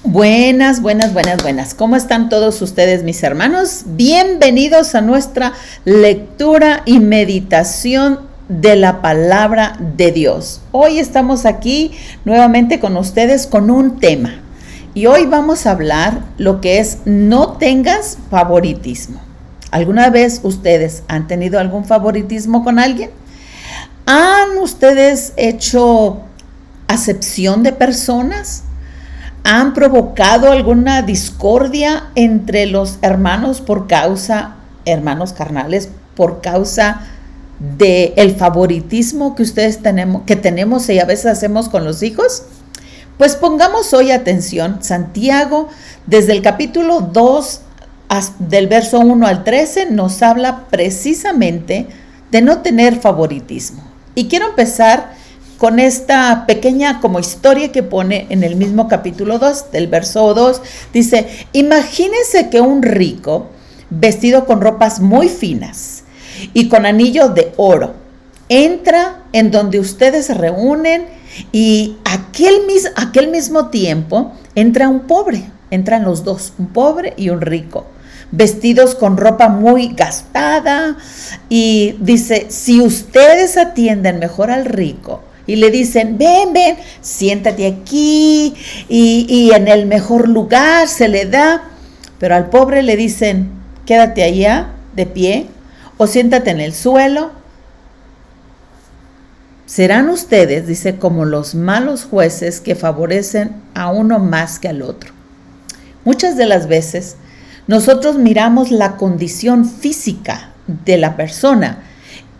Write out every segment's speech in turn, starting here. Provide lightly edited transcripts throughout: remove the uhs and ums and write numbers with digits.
Buenas, buenas, buenas, buenas. ¿Cómo están todos ustedes, mis hermanos? Bienvenidos a nuestra lectura y meditación de la palabra de Dios. Hoy estamos aquí nuevamente con ustedes con un tema. Y hoy vamos a hablar lo que es no tengas favoritismo. ¿Alguna vez ustedes han tenido algún favoritismo con alguien? ¿Han ustedes hecho acepción de personas? ¿Han provocado alguna discordia entre los hermanos hermanos carnales, por causa del favoritismo que tenemos y a veces hacemos con los hijos? Pues pongamos hoy atención. Santiago, desde el capítulo 2, del verso 1 al 13, nos habla precisamente de no tener favoritismo. Y quiero empezar con esta pequeña como historia que pone en el mismo capítulo 2, del verso 2, dice: imagínense que un rico, vestido con ropas muy finas y con anillos de oro, entra en donde ustedes se reúnen y aquel mismo tiempo entra un pobre, entran los dos, un pobre y un rico, vestidos con ropa muy gastada, y dice: si ustedes atienden mejor al rico y le dicen, ven, siéntate aquí, y en el mejor lugar se le da, pero al pobre le dicen, quédate allá de pie o siéntate en el suelo, serán ustedes, dice, como los malos jueces que favorecen a uno más que al otro. Muchas de las veces nosotros miramos la condición física de la persona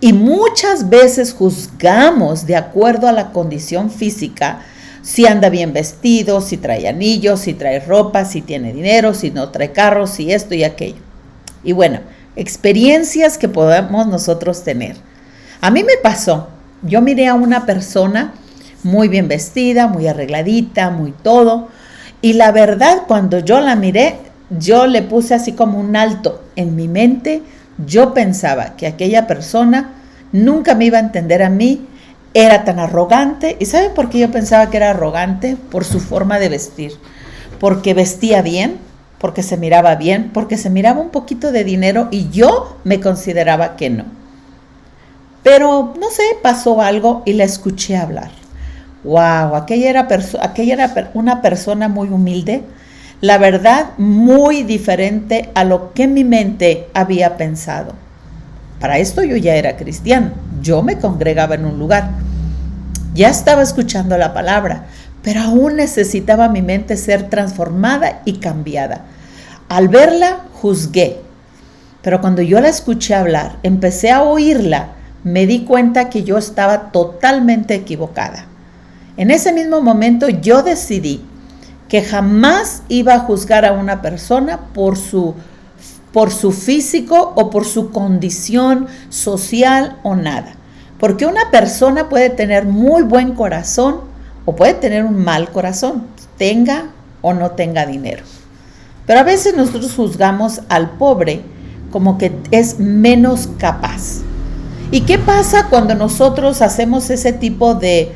y muchas veces juzgamos de acuerdo a la condición física, si anda bien vestido, si trae anillos, si trae ropa, si tiene dinero, si no trae carro, si esto y aquello. Y bueno, experiencias que podemos nosotros tener. A mí me pasó, yo miré a una persona muy bien vestida, muy arregladita, muy todo, y la verdad, cuando yo la miré, yo le puse así como un alto en mi mente. Yo pensaba que aquella persona nunca me iba a entender a mí, era tan arrogante. ¿Y saben por qué yo pensaba que era arrogante? Por su forma de vestir, porque vestía bien, porque se miraba bien, porque se miraba un poquito de dinero y yo me consideraba que no. Pero no sé, pasó algo y la escuché hablar. Wow, aquella era una persona muy humilde, la verdad, muy diferente a lo que mi mente había pensado. Para esto yo ya era cristiano, yo me congregaba en un lugar, ya estaba escuchando la palabra, pero aún necesitaba mi mente ser transformada y cambiada. Al verla, juzgué, pero cuando yo la escuché hablar, empecé a oírla, me di cuenta que yo estaba totalmente equivocada. En ese mismo momento yo decidí que jamás iba a juzgar a una persona por su físico o por su condición social o nada. Porque una persona puede tener muy buen corazón o puede tener un mal corazón, tenga o no tenga dinero. Pero a veces nosotros juzgamos al pobre como que es menos capaz. ¿Y qué pasa cuando nosotros hacemos ese tipo de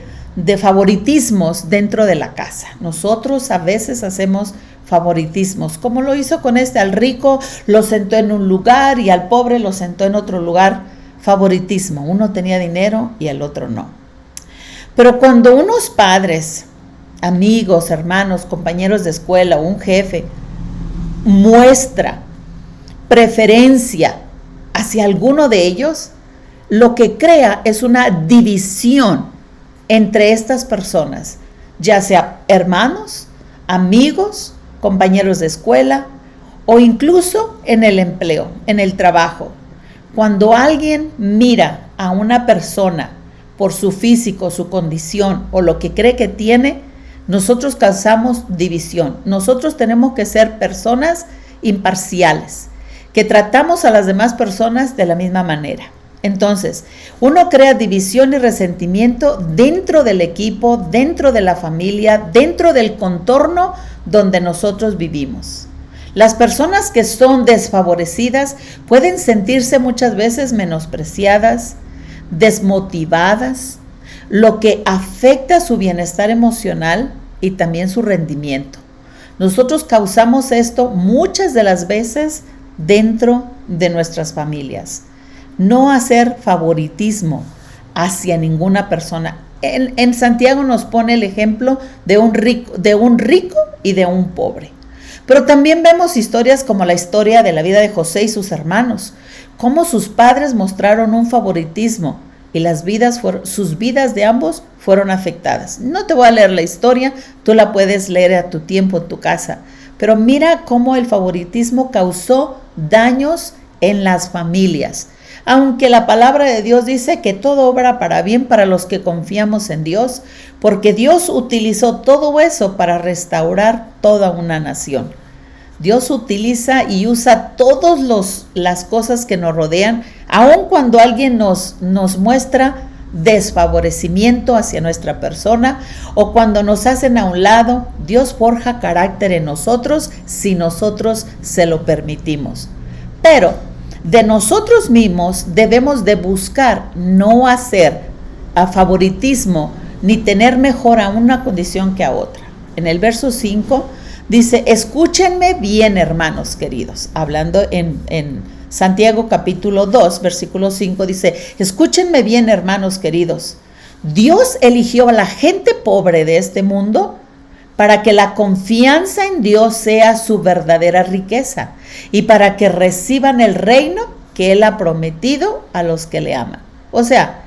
favoritismos dentro de la casa? Nosotros a veces hacemos favoritismos, como lo hizo con al rico lo sentó en un lugar y al pobre lo sentó en otro lugar. Favoritismo, uno tenía dinero y el otro no. Pero cuando unos padres, amigos, hermanos, compañeros de escuela o un jefe muestra preferencia hacia alguno de ellos, lo que crea es una división entre estas personas, ya sea hermanos, amigos, compañeros de escuela o incluso en el empleo, en el trabajo. Cuando alguien mira a una persona por su físico, su condición o lo que cree que tiene, nosotros causamos división. Nosotros tenemos que ser personas imparciales, que tratamos a las demás personas de la misma manera. Entonces, uno crea división y resentimiento dentro del equipo, dentro de la familia, dentro del contorno donde nosotros vivimos. Las personas que son desfavorecidas pueden sentirse muchas veces menospreciadas, desmotivadas, lo que afecta su bienestar emocional y también su rendimiento. Nosotros causamos esto muchas de las veces dentro de nuestras familias. No hacer favoritismo hacia ninguna persona. En Santiago nos pone el ejemplo de un rico y de un pobre. Pero también vemos historias como la historia de la vida de José y sus hermanos, cómo sus padres mostraron un favoritismo y sus vidas de ambos fueron afectadas. No te voy a leer la historia, tú la puedes leer a tu tiempo en tu casa, pero mira cómo el favoritismo causó daños en las familias. Aunque la palabra de Dios dice que todo obra para bien para los que confiamos en Dios, porque Dios utilizó todo eso para restaurar toda una nación. Dios utiliza y usa todas las cosas que nos rodean, aun cuando alguien nos muestra desfavorecimiento hacia nuestra persona o cuando nos hacen a un lado. Dios forja carácter en nosotros si nosotros se lo permitimos. Pero de nosotros mismos debemos de buscar no hacer a favoritismo ni tener mejor a una condición que a otra. En el verso 5 dice, escúchenme bien, hermanos queridos. Hablando en Santiago capítulo 2, versículo 5, dice, escúchenme bien, hermanos queridos. Dios eligió a la gente pobre de este mundo para que la confianza en Dios sea su verdadera riqueza y para que reciban el reino que Él ha prometido a los que le aman. O sea,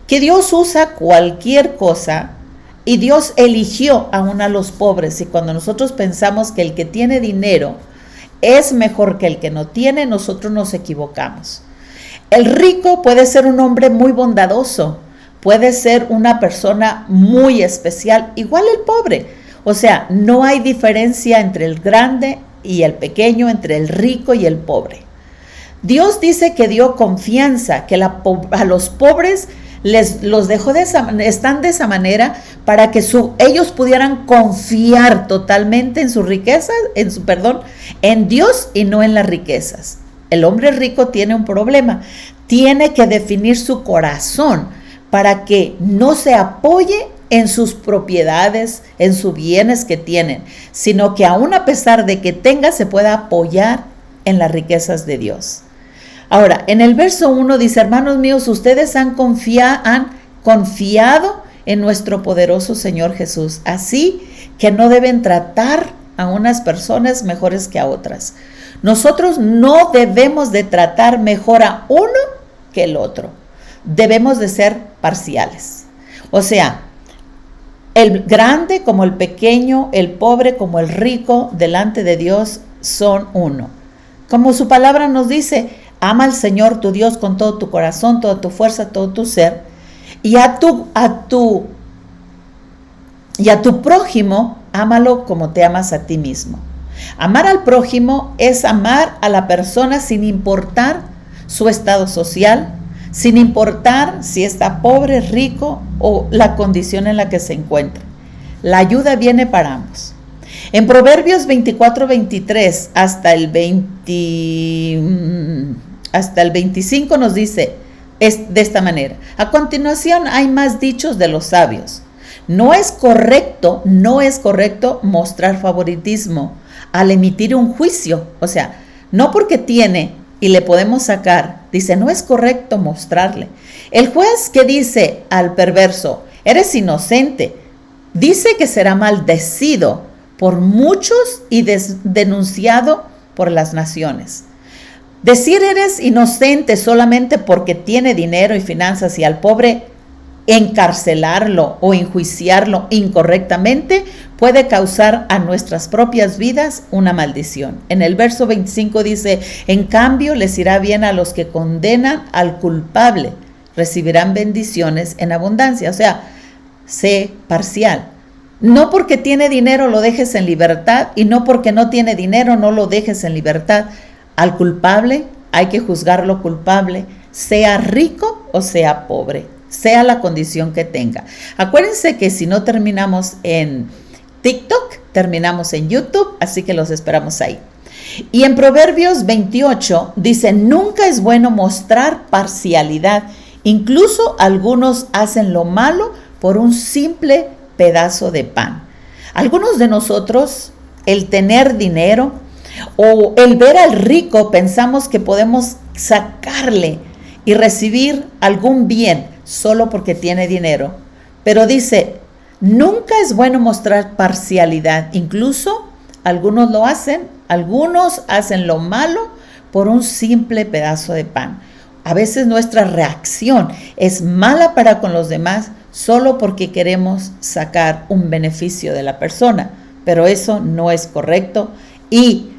que Dios usa cualquier cosa y Dios eligió aún a los pobres. Y cuando nosotros pensamos que el que tiene dinero es mejor que el que no tiene, nosotros nos equivocamos. El rico puede ser un hombre muy bondadoso, puede ser una persona muy especial, igual el pobre. O sea, no hay diferencia entre el grande y el pequeño, entre el rico y el pobre. Dios dice que dio confianza, que a los pobres los dejó están de esa manera para que ellos pudieran confiar totalmente en su riqueza, en Dios y no en las riquezas. El hombre rico tiene un problema, tiene que definir su corazón para que no se apoye en sus propiedades, en sus bienes que tienen, sino que aún a pesar de que tenga, se pueda apoyar en las riquezas de Dios. Ahora, en el verso 1 dice, hermanos míos, ustedes han confiado en nuestro poderoso Señor Jesús, así que no deben tratar a unas personas mejores que a otras. Nosotros no debemos de tratar mejor a uno que el otro. Debemos de ser parciales. O sea, el grande como el pequeño, el pobre como el rico, delante de Dios son uno. Como su palabra nos dice, ama al Señor tu Dios con todo tu corazón, toda tu fuerza, todo tu ser, y a tu prójimo, ámalo como te amas a ti mismo. Amar al prójimo es amar a la persona sin importar su estado social, sin importar si está pobre, rico o la condición en la que se encuentra. La ayuda viene para ambos. En Proverbios 24-23 hasta el 25 nos dice de esta manera. A continuación hay más dichos de los sabios. No es correcto mostrar favoritismo al emitir un juicio. O sea, no porque tiene y le podemos sacar, dice, no es correcto mostrarle. El juez que dice al perverso, eres inocente, dice que será maldecido por muchos y denunciado por las naciones. Decir eres inocente solamente porque tiene dinero y finanzas y al pobre encarcelarlo o enjuiciarlo incorrectamente puede causar a nuestras propias vidas una maldición. En el verso 25 dice, en cambio les irá bien a los que condenan al culpable, recibirán bendiciones en abundancia. O sea, sé parcial. No porque tiene dinero lo dejes en libertad y no porque no tiene dinero no lo dejes en libertad. Al culpable hay que juzgarlo culpable, sea rico o sea pobre, sea la condición que tenga. Acuérdense que si no terminamos en TikTok, terminamos en YouTube, así que los esperamos ahí. Y en Proverbios 28 dice, nunca es bueno mostrar parcialidad. Incluso algunos hacen lo malo por un simple pedazo de pan. Algunos de nosotros el tener dinero o el ver al rico, pensamos que podemos sacarle y recibir algún bien solo porque tiene dinero. Pero dice, nunca es bueno mostrar parcialidad. Incluso algunos lo hacen, algunos hacen lo malo por un simple pedazo de pan. A veces nuestra reacción es mala para con los demás solo porque queremos sacar un beneficio de la persona, pero eso no es correcto y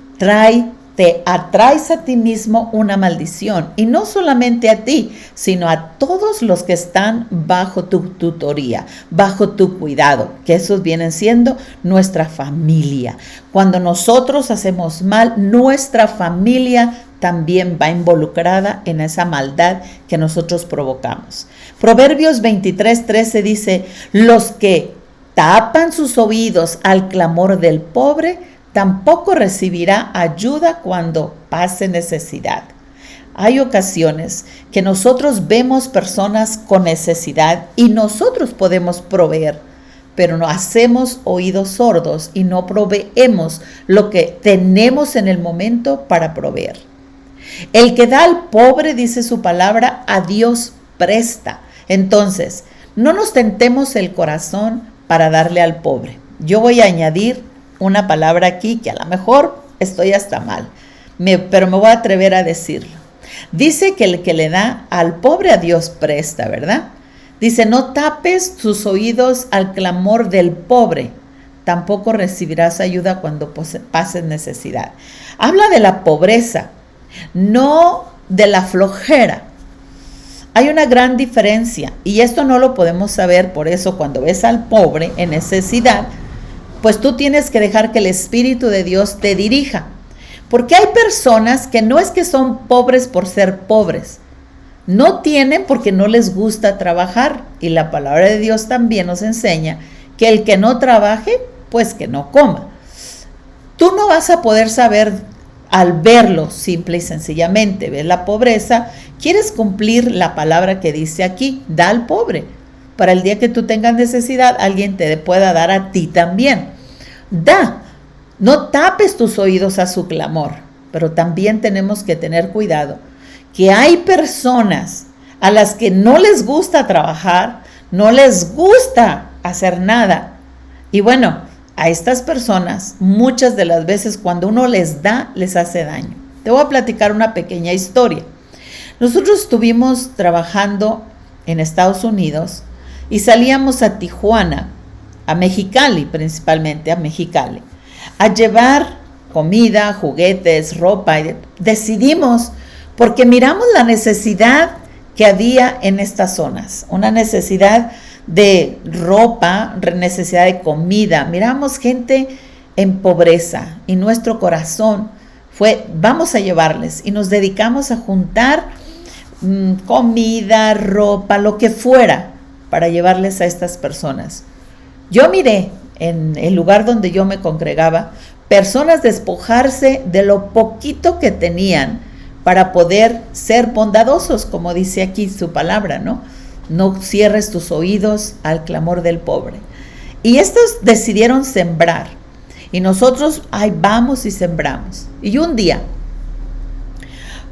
te atraes a ti mismo una maldición, y no solamente a ti, sino a todos los que están bajo tu tutoría, bajo tu cuidado, que esos vienen siendo nuestra familia. Cuando nosotros hacemos mal, nuestra familia también va involucrada en esa maldad que nosotros provocamos. Proverbios 23:13 dice, los que tapan sus oídos al clamor del pobre, tampoco recibirá ayuda cuando pase necesidad. Hay ocasiones que nosotros vemos personas con necesidad y nosotros podemos proveer, pero no hacemos oídos sordos y no proveemos lo que tenemos en el momento para proveer. El que da al pobre, dice su palabra, a Dios presta. Entonces, no nos tentemos el corazón para darle al pobre. Yo voy a añadir una palabra aquí que a lo mejor estoy hasta mal, pero me voy a atrever a decirlo. Dice que el que le da al pobre a Dios presta, ¿verdad? Dice, no tapes tus oídos al clamor del pobre, tampoco recibirás ayuda cuando pases necesidad. Habla de la pobreza, no de la flojera. Hay una gran diferencia y esto no lo podemos saber, por eso cuando ves al pobre en necesidad, pues tú tienes que dejar que el Espíritu de Dios te dirija. Porque hay personas que no es que son pobres por ser pobres. No tienen porque no les gusta trabajar. Y la palabra de Dios también nos enseña que el que no trabaje, pues que no coma. Tú no vas a poder saber al verlo simple y sencillamente. ¿Ves la pobreza? Quieres cumplir la palabra que dice aquí, da al pobre. Para el día que tú tengas necesidad, alguien te pueda dar a ti también. Da, no tapes tus oídos a su clamor, pero también tenemos que tener cuidado, que hay personas a las que no les gusta trabajar, no les gusta hacer nada. Y bueno, a estas personas, muchas de las veces cuando uno les da, les hace daño. Te voy a platicar una pequeña historia. Nosotros estuvimos trabajando en Estados Unidos y salíamos a Tijuana, a Mexicali, principalmente a Mexicali, a llevar comida, juguetes, ropa. Y decidimos, porque miramos la necesidad que había en estas zonas, una necesidad de ropa, necesidad de comida. Miramos gente en pobreza y nuestro corazón fue, vamos a llevarles, y nos dedicamos a juntar comida, ropa, lo que fuera, para llevarles a estas personas. Yo miré en el lugar donde yo me congregaba, personas despojarse de lo poquito que tenían para poder ser bondadosos, como dice aquí su palabra, ¿no? No cierres tus oídos al clamor del pobre. Y estos decidieron sembrar. Y nosotros ahí vamos y sembramos. Y un día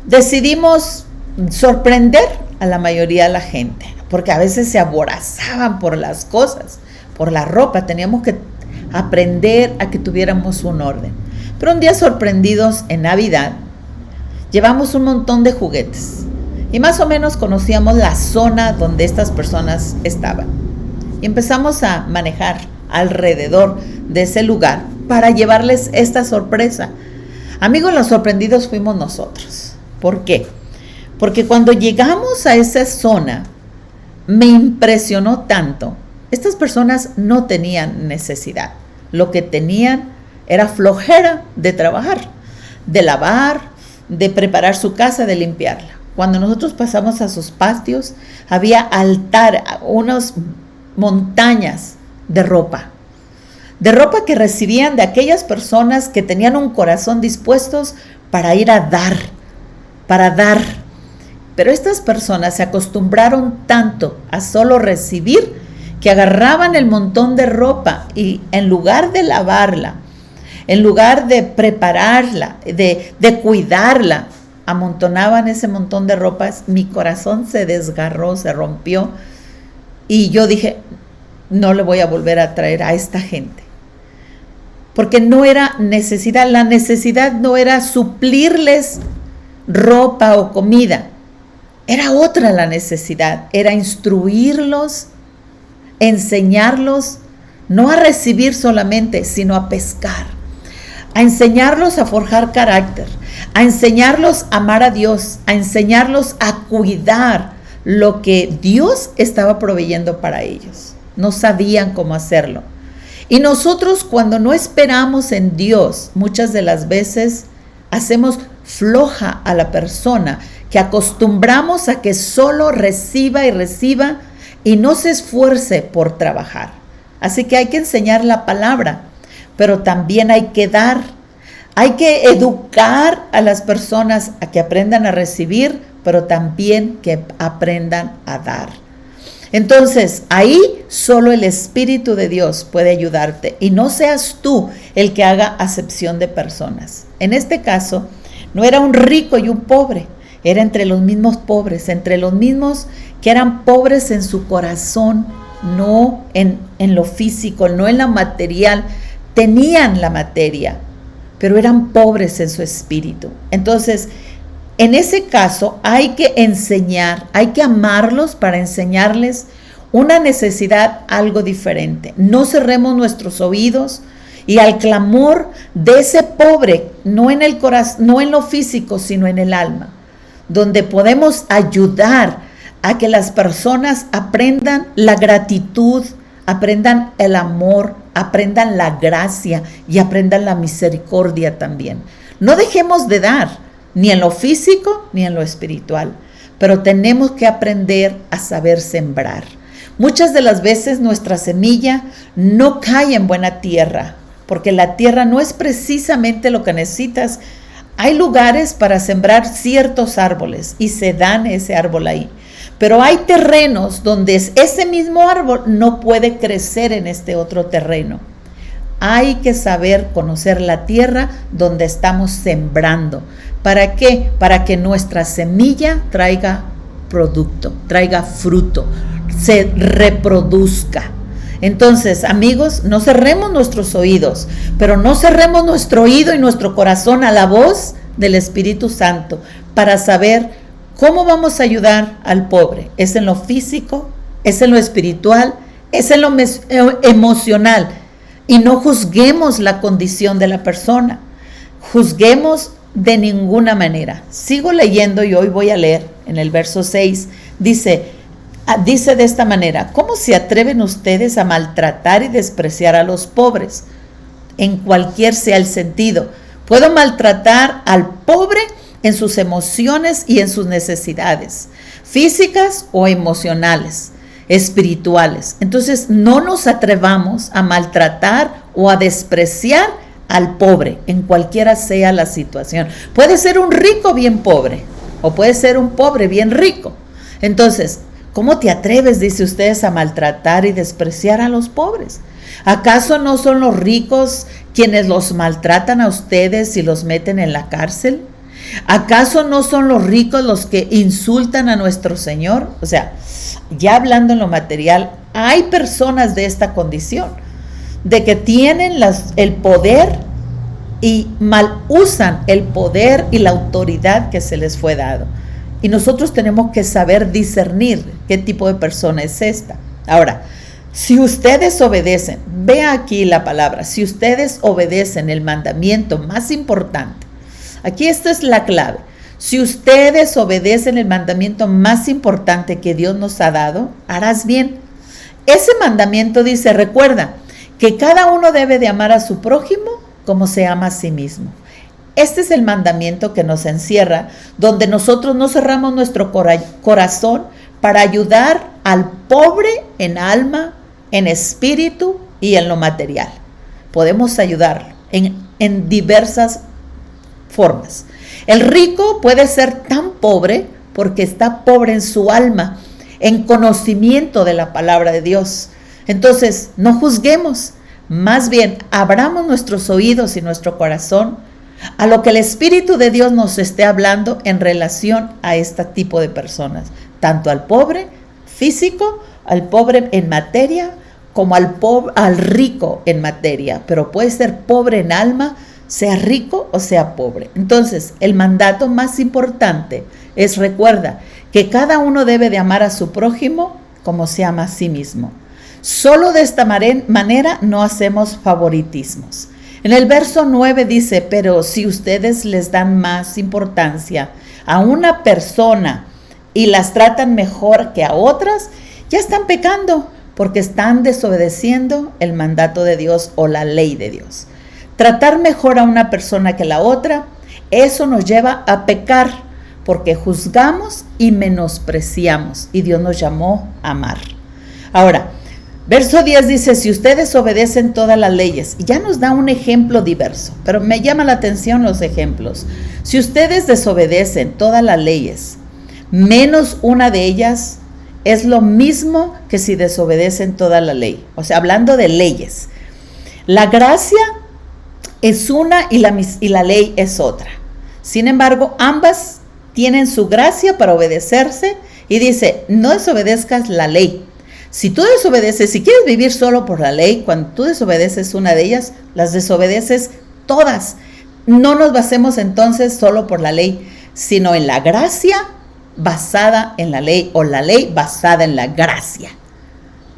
decidimos sorprender a la mayoría de la gente, porque a veces se aborazaban por las cosas, por la ropa. Teníamos que aprender a que tuviéramos un orden. Pero un día, sorprendidos en Navidad, llevamos un montón de juguetes y más o menos conocíamos la zona donde estas personas estaban. Y empezamos a manejar alrededor de ese lugar para llevarles esta sorpresa. Amigos, los sorprendidos fuimos nosotros. ¿Por qué? Porque cuando llegamos a esa zona, me impresionó tanto. Estas personas no tenían necesidad. Lo que tenían era flojera de trabajar, de lavar, de preparar su casa, de limpiarla. Cuando nosotros pasamos a sus patios, había altar, unas montañas de ropa que recibían de aquellas personas que tenían un corazón dispuestos para ir a dar, para dar. Pero estas personas se acostumbraron tanto a solo recibir que agarraban el montón de ropa y en lugar de lavarla, en lugar de prepararla, de cuidarla, amontonaban ese montón de ropas. Mi corazón se desgarró, se rompió, y yo dije, no le voy a volver a traer a esta gente, porque no era necesidad. La necesidad no era suplirles ropa o comida, era otra la necesidad, era instruirlos, enseñarlos, no a recibir solamente, sino a pescar, a enseñarlos a forjar carácter, a enseñarlos a amar a Dios, a enseñarlos a cuidar lo que Dios estaba proveyendo para ellos. No sabían cómo hacerlo. Y nosotros, cuando no esperamos en Dios, muchas de las veces hacemos floja a la persona, que acostumbramos a que solo reciba y reciba y no se esfuerce por trabajar. Así que hay que enseñar la palabra, pero también hay que dar, hay que educar a las personas a que aprendan a recibir, pero también que aprendan a dar. Entonces, ahí solo el Espíritu de Dios puede ayudarte, y no seas tú el que haga acepción de personas. En este caso, no era un rico y un pobre, era entre los mismos pobres, entre los mismos que eran pobres en su corazón, no en lo físico, no en lo material. Tenían la materia, pero eran pobres en su espíritu. Entonces, en ese caso hay que enseñar, hay que amarlos para enseñarles una necesidad algo diferente. No cerremos nuestros oídos y al clamor de ese pobre, no en el corazón, no en lo físico, sino en el alma, donde podemos ayudar a que las personas aprendan la gratitud, aprendan el amor, aprendan la gracia y aprendan la misericordia también. No dejemos de dar, ni en lo físico ni en lo espiritual, pero tenemos que aprender a saber sembrar. Muchas de las veces nuestra semilla no cae en buena tierra, porque la tierra no es precisamente lo que necesitas. Hay lugares para sembrar ciertos árboles y se dan ese árbol ahí, pero hay terrenos donde ese mismo árbol no puede crecer en este otro terreno. Hay que saber conocer la tierra donde estamos sembrando. ¿Para qué? Para que nuestra semilla traiga producto, traiga fruto, se reproduzca. Entonces, amigos, no cerremos nuestros oídos, pero no cerremos nuestro oído y nuestro corazón a la voz del Espíritu Santo para saber cómo vamos a ayudar al pobre. Es en lo físico, es en lo espiritual, es en lo emocional. Y no juzguemos la condición de la persona, juzguemos de ninguna manera. Sigo leyendo y hoy voy a leer en el verso 6, dice de esta manera: ¿cómo se atreven ustedes a maltratar y despreciar a los pobres? En cualquier sea el sentido. Puedo maltratar al pobre en sus emociones y en sus necesidades, físicas o emocionales, espirituales. Entonces, no nos atrevamos a maltratar o a despreciar al pobre, en cualquiera sea la situación. Puede ser un rico bien pobre, o puede ser un pobre bien rico. Entonces, ¿cómo te atreves, dice ustedes, a maltratar y despreciar a los pobres? ¿Acaso no son los ricos quienes los maltratan a ustedes y los meten en la cárcel? ¿Acaso no son los ricos los que insultan a nuestro Señor? O sea, ya hablando en lo material, hay personas de esta condición, de que tienen el poder y mal usan el poder y la autoridad que se les fue dado. Y nosotros tenemos que saber discernir qué tipo de persona es esta. Ahora, si ustedes obedecen, vea aquí la palabra, si ustedes obedecen el mandamiento más importante, aquí esta es la clave. Si ustedes obedecen el mandamiento más importante que Dios nos ha dado, harás bien. Ese mandamiento dice, recuerda, que cada uno debe de amar a su prójimo como se ama a sí mismo. Este es el mandamiento que nos encierra, donde nosotros no cerramos nuestro corazón para ayudar al pobre en alma, en espíritu y en lo material. Podemos ayudarlo en diversas formas. El rico puede ser tan pobre porque está pobre en su alma, en conocimiento de la palabra de Dios. Entonces, no juzguemos, Más bien, abramos nuestros oídos y nuestro corazón a lo que el Espíritu de Dios nos esté hablando en relación a este tipo de personas, tanto al pobre físico, al pobre en materia, como al rico en materia, pero puede ser pobre en alma, sea rico o sea pobre. Entonces, el mandato más importante es, recuerda, que cada uno debe de amar a su prójimo como se ama a sí mismo. Solo de esta manera no hacemos favoritismos. En el verso 9 dice, pero si ustedes les dan más importancia a una persona y las tratan mejor que a otras, ya están pecando porque están desobedeciendo el mandato de Dios o la ley de Dios. Tratar mejor a una persona que la otra, eso nos lleva a pecar porque juzgamos y menospreciamos y Dios nos llamó a amar. Ahora, verso 10 dice, si ustedes obedecen todas las leyes, y ya nos da un ejemplo diverso, pero me llama la atención los ejemplos. Si ustedes desobedecen todas las leyes, menos una de ellas, es lo mismo que si desobedecen toda la ley. O sea, hablando de leyes, la gracia es una y la ley es otra. Sin embargo, ambas tienen su gracia para obedecerse y dice, no desobedezcas la ley. Si tú desobedeces, si quieres vivir solo por la ley, cuando tú desobedeces una de ellas, las desobedeces todas. No nos basemos entonces solo por la ley, sino en la gracia basada en la ley o la ley basada en la gracia.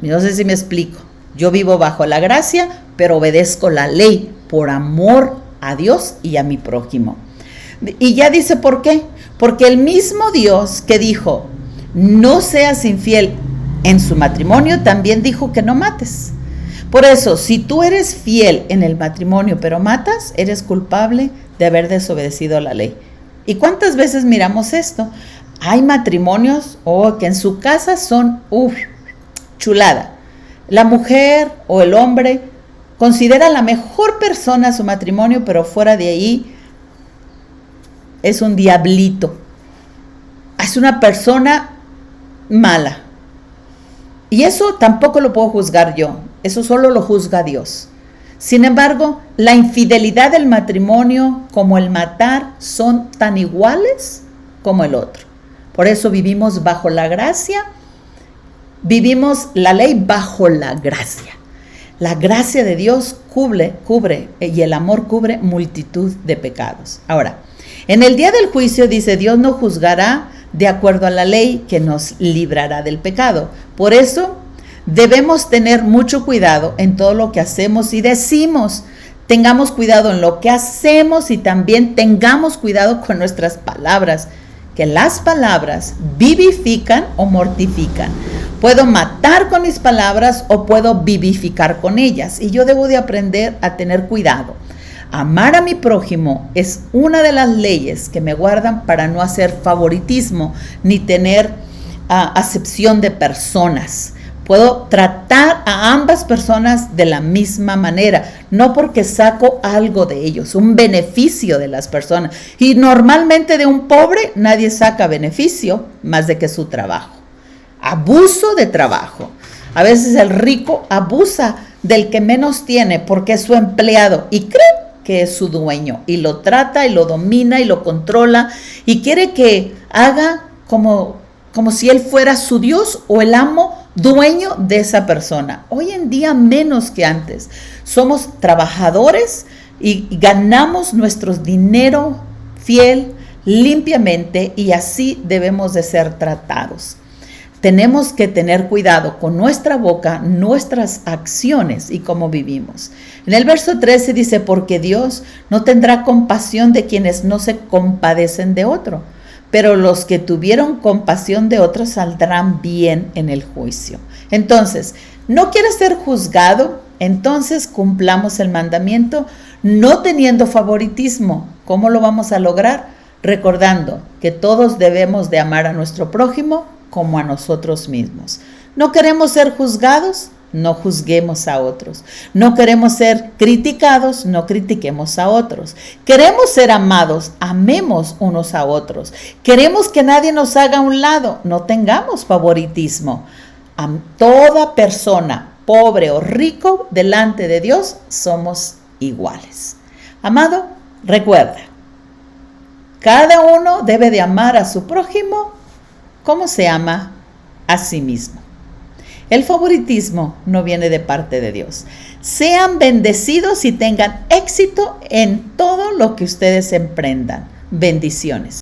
No sé si me explico. Yo vivo bajo la gracia, pero obedezco la ley por amor a Dios y a mi prójimo. Y ya dice por qué. Porque el mismo Dios que dijo, no seas infiel en su matrimonio, también dijo que no mates. Por eso, si tú eres fiel en el matrimonio, pero matas, eres culpable de haber desobedecido la ley. ¿Y cuántas veces miramos esto? Hay matrimonios que en su casa son chulada. La mujer o el hombre considera la mejor persona su matrimonio, pero fuera de ahí es un diablito. Es una persona mala. Y eso tampoco lo puedo juzgar yo. Eso solo lo juzga Dios. Sin embargo, la infidelidad del matrimonio como el matar son tan iguales como el otro. Por eso vivimos bajo la gracia, vivimos la ley bajo la gracia. La gracia de Dios cubre y el amor cubre multitud de pecados. Ahora, en el día del juicio dice, Dios no juzgará de acuerdo a la ley que nos librará del pecado. Por eso debemos tener mucho cuidado en todo lo que hacemos y decimos. Tengamos cuidado en lo que hacemos y también tengamos cuidado con nuestras palabras, que las palabras vivifican o mortifican. Puedo matar con mis palabras o puedo vivificar con ellas. Y yo debo de aprender a tener cuidado. Amar a mi prójimo es una de las leyes que me guardan para no hacer favoritismo ni tener acepción de personas. Puedo tratar a ambas personas de la misma manera, no porque saco algo de ellos, un beneficio de las personas. Y normalmente de un pobre nadie saca beneficio más de que su trabajo. Abuso de trabajo. A veces el rico abusa del que menos tiene porque es su empleado y cree que es su dueño y lo trata y lo domina y lo controla y quiere que haga como si él fuera su Dios o el amo dueño de esa persona. Hoy en día menos que antes. Somos trabajadores y ganamos nuestro dinero fiel, limpiamente y así debemos de ser tratados. Tenemos que tener cuidado con nuestra boca, nuestras acciones y cómo vivimos. En el verso 13 dice, porque Dios no tendrá compasión de quienes no se compadecen de otro, pero los que tuvieron compasión de otros saldrán bien en el juicio. Entonces, ¿no quieres ser juzgado? Entonces cumplamos el mandamiento no teniendo favoritismo. ¿Cómo lo vamos a lograr? Recordando que todos debemos de amar a nuestro prójimo como a nosotros mismos. ¿No queremos ser juzgados? No juzguemos a otros. ¿No queremos ser criticados? No critiquemos a otros. ¿Queremos ser amados? Amemos unos a otros. ¿Queremos que nadie nos haga a un lado? No tengamos favoritismo. A toda persona pobre o rico, delante de Dios somos iguales. Amado, recuerda, cada uno debe de amar a su prójimo como se ama a sí mismo. El favoritismo no viene de parte de Dios. Sean bendecidos y tengan éxito en todo lo que ustedes emprendan. Bendiciones.